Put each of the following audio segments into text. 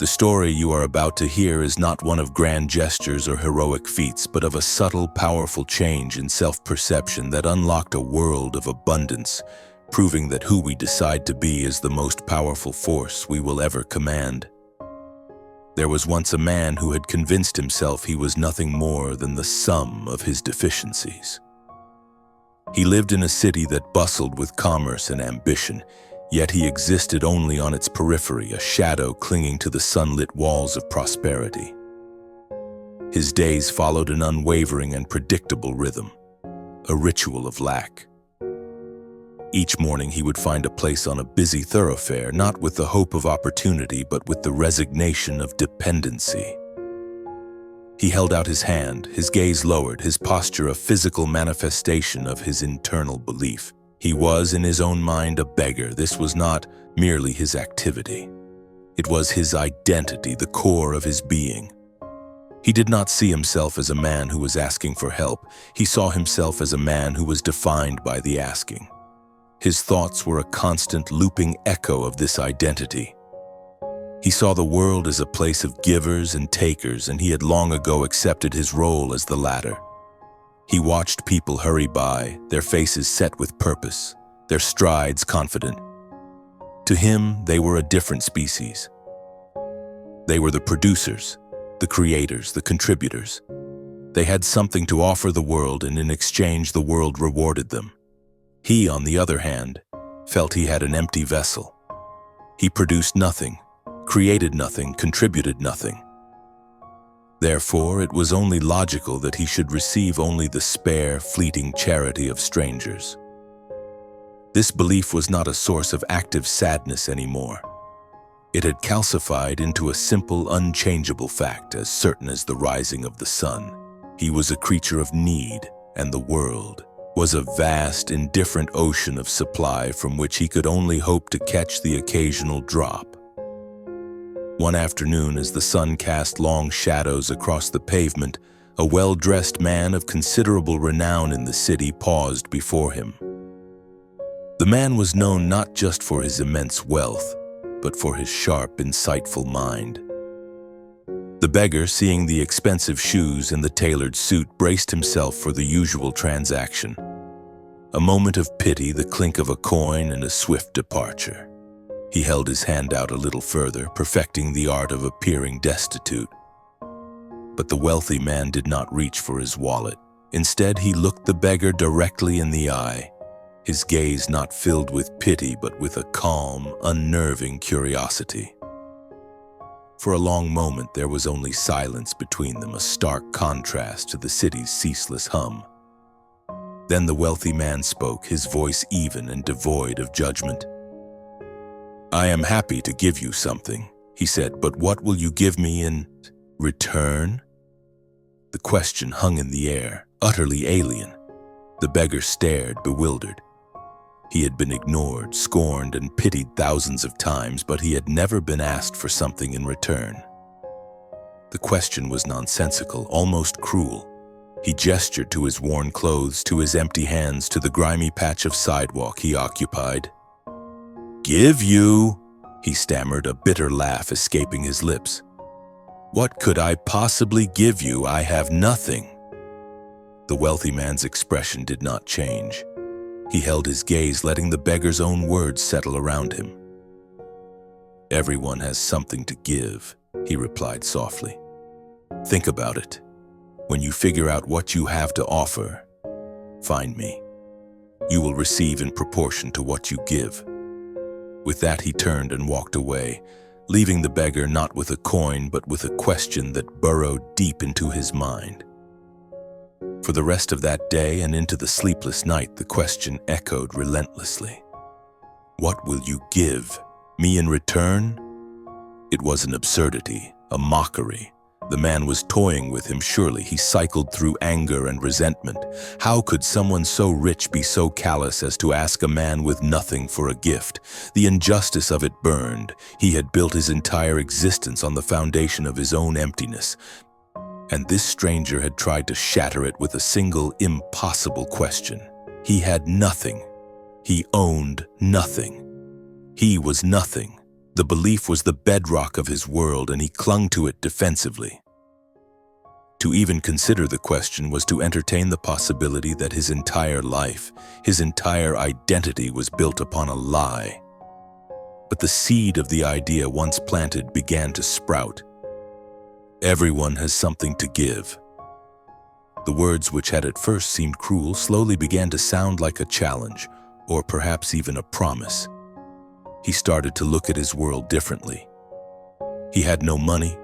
The story you are about to hear is not one of grand gestures or heroic feats, but of a subtle, powerful change in self-perception that unlocked a world of abundance, proving that who we decide to be is the most powerful force we will ever command. There was once a man who had convinced himself he was nothing more than the sum of his deficiencies. He lived in a city that bustled with commerce and ambition, yet he existed only on its periphery, a shadow clinging to the sunlit walls of prosperity. His days followed an unwavering and predictable rhythm, a ritual of lack. Each morning he would find a place on a busy thoroughfare, not with the hope of opportunity, but with the resignation of dependency. He held out his hand, his gaze lowered, his posture a physical manifestation of his internal belief. He was, in his own mind, a beggar. This was not merely his activity. It was his identity, the core of his being. He did not see himself as a man who was asking for help. He saw himself as a man who was defined by the asking. His thoughts were a constant looping echo of this identity. He saw the world as a place of givers and takers, and he had long ago accepted his role as the latter. He watched people hurry by, their faces set with purpose, their strides confident. To him, they were a different species. They were the producers, the creators, the contributors. They had something to offer the world, and in exchange the world rewarded them. He, on the other hand, felt he had an empty vessel. He produced nothing, created nothing, contributed nothing. Therefore, it was only logical that he should receive only the spare, fleeting charity of strangers. This belief was not a source of active sadness anymore. It had calcified into a simple, unchangeable fact, as certain as the rising of the sun. He was a creature of need, and the world was a vast, indifferent ocean of supply from which he could only hope to catch the occasional drop. One afternoon, as the sun cast long shadows across the pavement, a well-dressed man of considerable renown in the city paused before him. The man was known not just for his immense wealth, but for his sharp, insightful mind. The beggar, seeing the expensive shoes and the tailored suit, braced himself for the usual transaction. A moment of pity, the clink of a coin, and a swift departure. He held his hand out a little further, perfecting the art of appearing destitute. But the wealthy man did not reach for his wallet. Instead, he looked the beggar directly in the eye, his gaze not filled with pity, but with a calm, unnerving curiosity. For a long moment, there was only silence between them, a stark contrast to the city's ceaseless hum. Then the wealthy man spoke, his voice even and devoid of judgment. "I am happy to give you something," he said, "but what will you give me in return?" The question hung in the air, utterly alien. The beggar stared, bewildered. He had been ignored, scorned, and pitied thousands of times, but he had never been asked for something in return. The question was nonsensical, almost cruel. He gestured to his worn clothes, to his empty hands, to the grimy patch of sidewalk he occupied. "Give you," he stammered, a bitter laugh escaping his lips. "What could I possibly give you? I have nothing." The wealthy man's expression did not change. He held his gaze, letting the beggar's own words settle around him. "Everyone has something to give," he replied softly. "Think about it. When you figure out what you have to offer, find me. You will receive in proportion to what you give." With that, he turned and walked away, leaving the beggar not with a coin, but with a question that burrowed deep into his mind. For the rest of that day and into the sleepless night, the question echoed relentlessly. What will you give me in return? It was an absurdity, a mockery. The man was toying with him, surely. He cycled through anger and resentment. How could someone so rich be so callous as to ask a man with nothing for a gift? The injustice of it burned. He had built his entire existence on the foundation of his own emptiness. And this stranger had tried to shatter it with a single impossible question. He had nothing. He owned nothing. He was nothing. The belief was the bedrock of his world, and he clung to it defensively. To even consider the question was to entertain the possibility that his entire life, his entire identity was built upon a lie. But the seed of the idea once planted began to sprout. Everyone has something to give. The words, which had at first seemed cruel, slowly began to sound like a challenge, or perhaps even a promise. He started to look at his world differently. He had no money,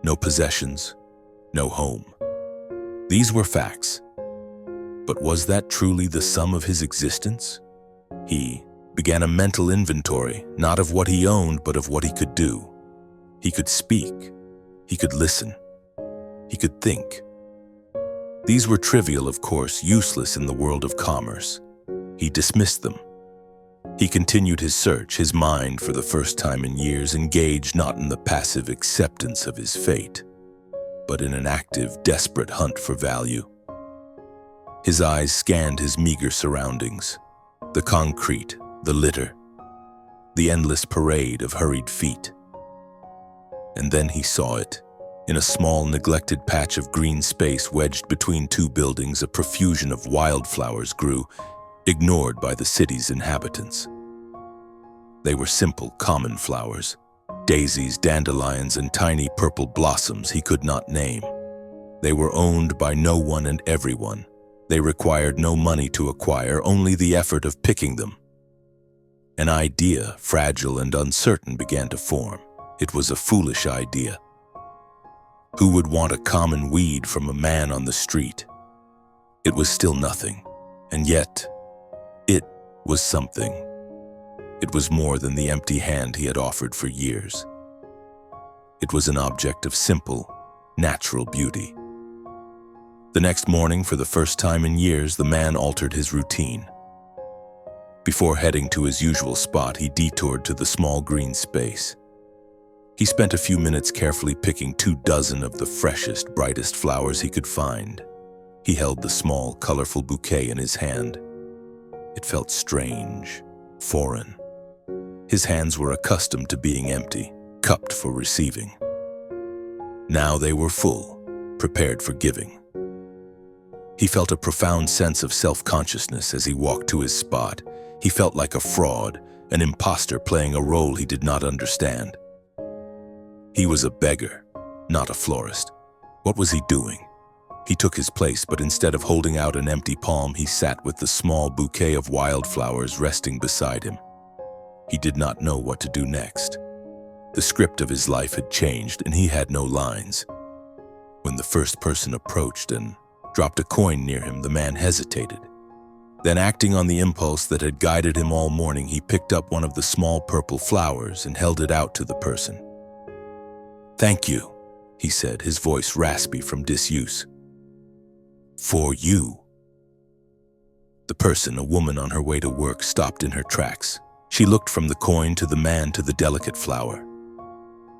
no possessions, no home. These were facts. But was that truly the sum of his existence? He began a mental inventory, not of what he owned, but of what he could do. He could speak. He could listen. He could think. These were trivial, of course, useless in the world of commerce. He dismissed them. He continued his search, his mind, for the first time in years, engaged not in the passive acceptance of his fate, but in an active, desperate hunt for value. His eyes scanned his meager surroundings, the concrete, the litter, the endless parade of hurried feet. And then he saw it. In a small, neglected patch of green space wedged between two buildings, a profusion of wildflowers grew, ignored by the city's inhabitants. They were simple, common flowers. Daisies, dandelions, and tiny purple blossoms he could not name. They were owned by no one and everyone. They required no money to acquire, only the effort of picking them. An idea, fragile and uncertain, began to form. It was a foolish idea. Who would want a common weed from a man on the street? It was still nothing, and yet it was something. It was more than the empty hand he had offered for years. It was an object of simple, natural beauty. The next morning, for the first time in years, the man altered his routine. Before heading to his usual spot, he detoured to the small green space. He spent a few minutes carefully picking 24 of the freshest, brightest flowers he could find. He held the small, colorful bouquet in his hand. It felt strange, foreign. His hands were accustomed to being empty, cupped for receiving. Now they were full, prepared for giving. He felt a profound sense of self-consciousness as he walked to his spot. He felt like a fraud, an imposter playing a role he did not understand. He was a beggar, not a florist. What was he doing? He took his place, but instead of holding out an empty palm, he sat with the small bouquet of wildflowers resting beside him. He did not know what to do next. The script of his life had changed, and he had no lines. When the first person approached and dropped a coin near him, the man hesitated. Then, acting on the impulse that had guided him all morning, he picked up one of the small purple flowers and held it out to the person. "Thank you," he said, his voice raspy from disuse. "For you." The person, a woman on her way to work, stopped in her tracks. She looked from the coin to the man to the delicate flower.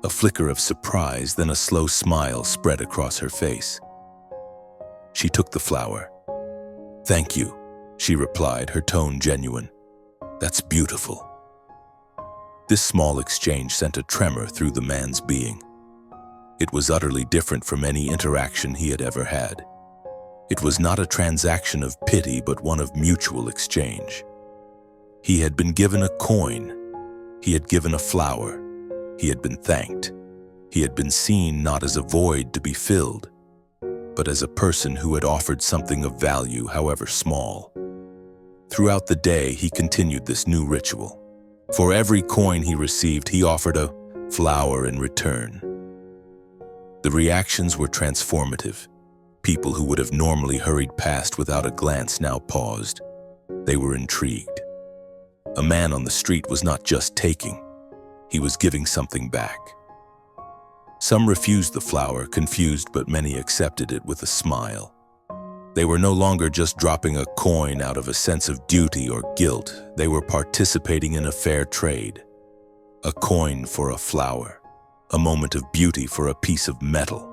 A flicker of surprise, then a slow smile spread across her face. She took the flower. "Thank you," she replied, her tone genuine. "That's beautiful." This small exchange sent a tremor through the man's being. It was utterly different from any interaction he had ever had. It was not a transaction of pity, but one of mutual exchange. He had been given a coin. He had given a flower. He had been thanked. He had been seen not as a void to be filled, but as a person who had offered something of value, however small. Throughout the day, he continued this new ritual. For every coin he received, he offered a flower in return. The reactions were transformative. People who would have normally hurried past without a glance now paused. They were intrigued. A man on the street was not just taking, he was giving something back. Some refused the flower, confused, but many accepted it with a smile. They were no longer just dropping a coin out of a sense of duty or guilt. They were participating in a fair trade. A coin for a flower, a moment of beauty for a piece of metal.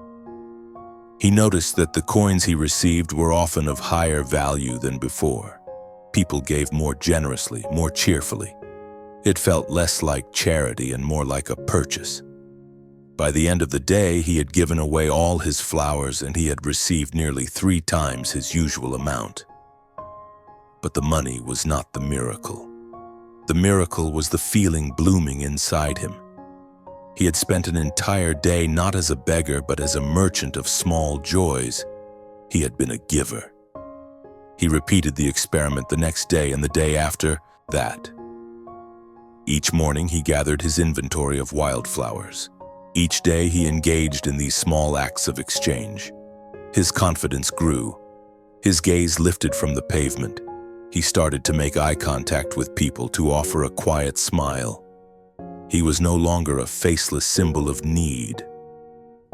He noticed that the coins he received were often of higher value than before. People gave more generously, more cheerfully. It felt less like charity and more like a purchase. By the end of the day, he had given away all his flowers and he had received nearly 3 times his usual amount. But the money was not the miracle. The miracle was the feeling blooming inside him. He had spent an entire day not as a beggar but as a merchant of small joys. He had been a giver. He repeated the experiment the next day and the day after that. Each morning he gathered his inventory of wildflowers. Each day he engaged in these small acts of exchange. His confidence grew. His gaze lifted from the pavement. He started to make eye contact with people, to offer a quiet smile. He was no longer a faceless symbol of need.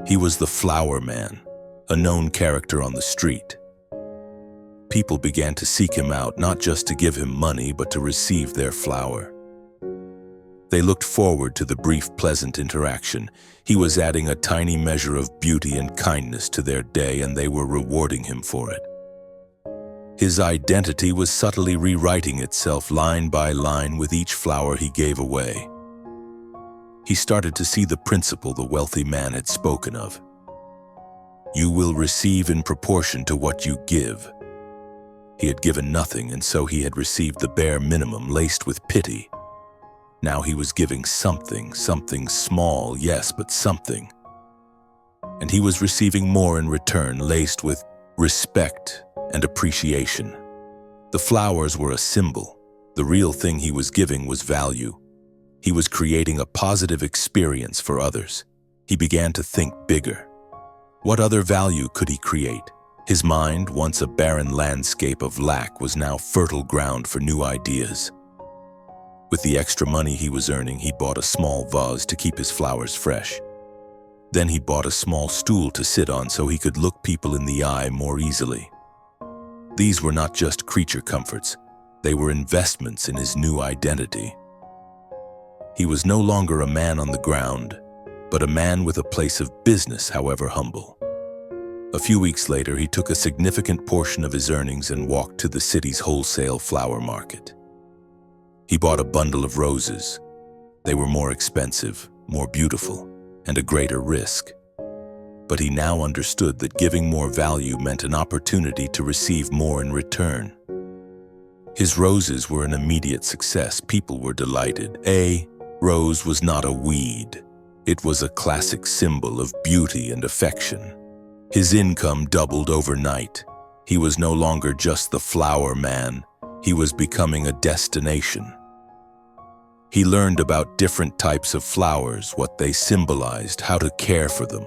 He was the flower man, a known character on the street. People began to seek him out, not just to give him money, but to receive their flower. They looked forward to the brief, pleasant interaction. He was adding a tiny measure of beauty and kindness to their day, and they were rewarding him for it. His identity was subtly rewriting itself line by line with each flower he gave away. He started to see the principle the wealthy man had spoken of. You will receive in proportion to what you give. He had given nothing, and so he had received the bare minimum laced with pity. Now he was giving something small, yes, but something. And he was receiving more in return, laced with respect and appreciation. The flowers were a symbol. The real thing he was giving was value. He was creating a positive experience for others. He began to think bigger. What other value could he create? His mind, once a barren landscape of lack, was now fertile ground for new ideas. With the extra money he was earning, he bought a small vase to keep his flowers fresh. Then he bought a small stool to sit on so he could look people in the eye more easily. These were not just creature comforts. They were investments in his new identity. He was no longer a man on the ground, but a man with a place of business, however humble. A few weeks later, he took a significant portion of his earnings and walked to the city's wholesale flower market. He bought a bundle of roses. They were more expensive, more beautiful, and a greater risk. But he now understood that giving more value meant an opportunity to receive more in return. His roses were an immediate success. People were delighted. A rose was not a weed. It was a classic symbol of beauty and affection. His income doubled overnight. He was no longer just the flower man. He was becoming a destination. He learned about different types of flowers, what they symbolized, how to care for them.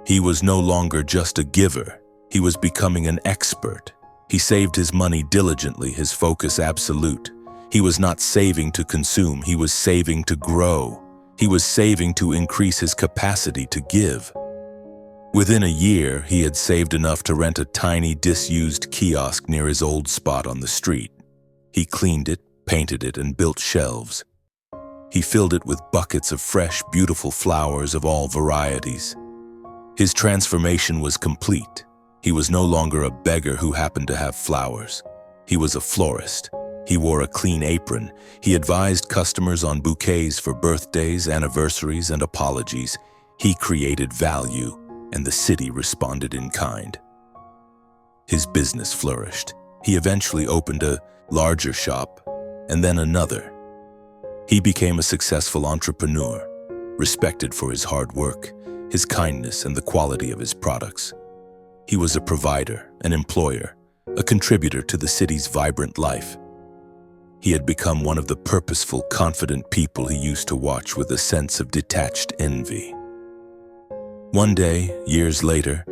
He was no longer just a giver. He was becoming an expert. He saved his money diligently, his focus absolute. He was not saving to consume, he was saving to grow. He was saving to increase his capacity to give. Within a year, he had saved enough to rent a tiny, disused kiosk near his old spot on the street. He cleaned it, painted it, and built shelves. He filled it with buckets of fresh, beautiful flowers of all varieties. His transformation was complete. He was no longer a beggar who happened to have flowers. He was a florist. He wore a clean apron. He advised customers on bouquets for birthdays, anniversaries, and apologies. He created value, and the city responded in kind. His business flourished. He eventually opened a larger shop, and then another. He became a successful entrepreneur, respected for his hard work, his kindness, and the quality of his products. He was a provider, an employer, a contributor to the city's vibrant life. He had become one of the purposeful, confident people he used to watch with a sense of detached envy. One day, years later,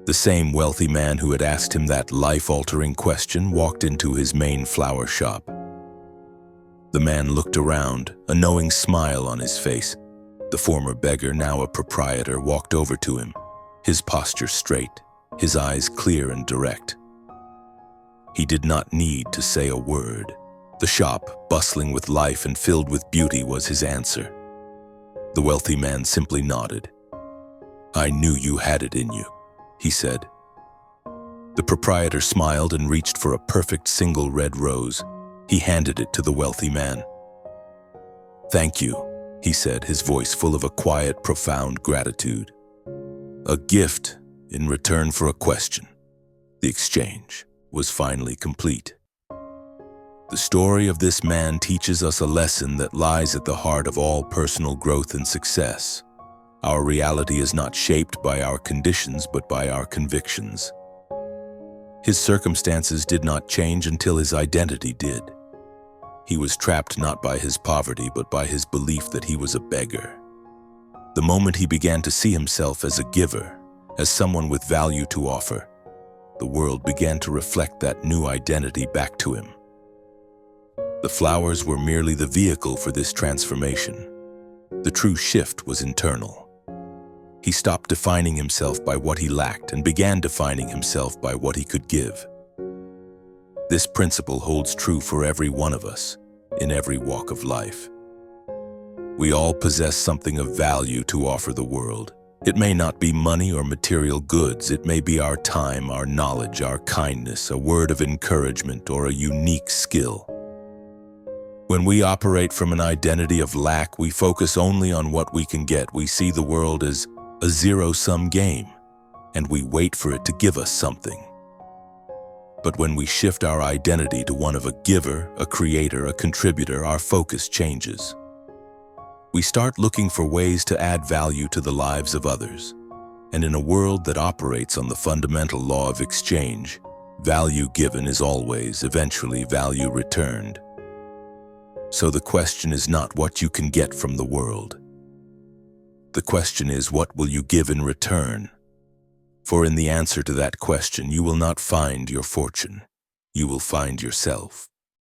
the same wealthy man who had asked him that life-altering question walked into his main flower shop. The man looked around, a knowing smile on his face. The former beggar, now a proprietor, walked over to him, his posture straight, his eyes clear and direct. He did not need to say a word. The shop, bustling with life and filled with beauty, was his answer. The wealthy man simply nodded. "I knew you had it in you," he said. The proprietor smiled and reached for a perfect single red rose. He handed it to the wealthy man. "Thank you," he said, his voice full of a quiet, profound gratitude. A gift in return for a question. The exchange was finally complete. The story of this man teaches us a lesson that lies at the heart of all personal growth and success. Our reality is not shaped by our conditions, but by our convictions. His circumstances did not change until his identity did. He was trapped not by his poverty, but by his belief that he was a beggar. The moment he began to see himself as a giver, as someone with value to offer, the world began to reflect that new identity back to him. The flowers were merely the vehicle for this transformation. The true shift was internal. He stopped defining himself by what he lacked and began defining himself by what he could give. This principle holds true for every one of us, in every walk of life. We all possess something of value to offer the world. It may not be money or material goods. It may be our time, our knowledge, our kindness, a word of encouragement, or a unique skill. When we operate from an identity of lack, we focus only on what we can get. We see the world as a zero-sum game, and we wait for it to give us something. But when we shift our identity to one of a giver, a creator, a contributor, our focus changes. We start looking for ways to add value to the lives of others. And in a world that operates on the fundamental law of exchange, value given is always, eventually, value returned. So the question is not what you can get from the world. The question is, what will you give in return? For in the answer to that question, you will not find your fortune. You will find yourself.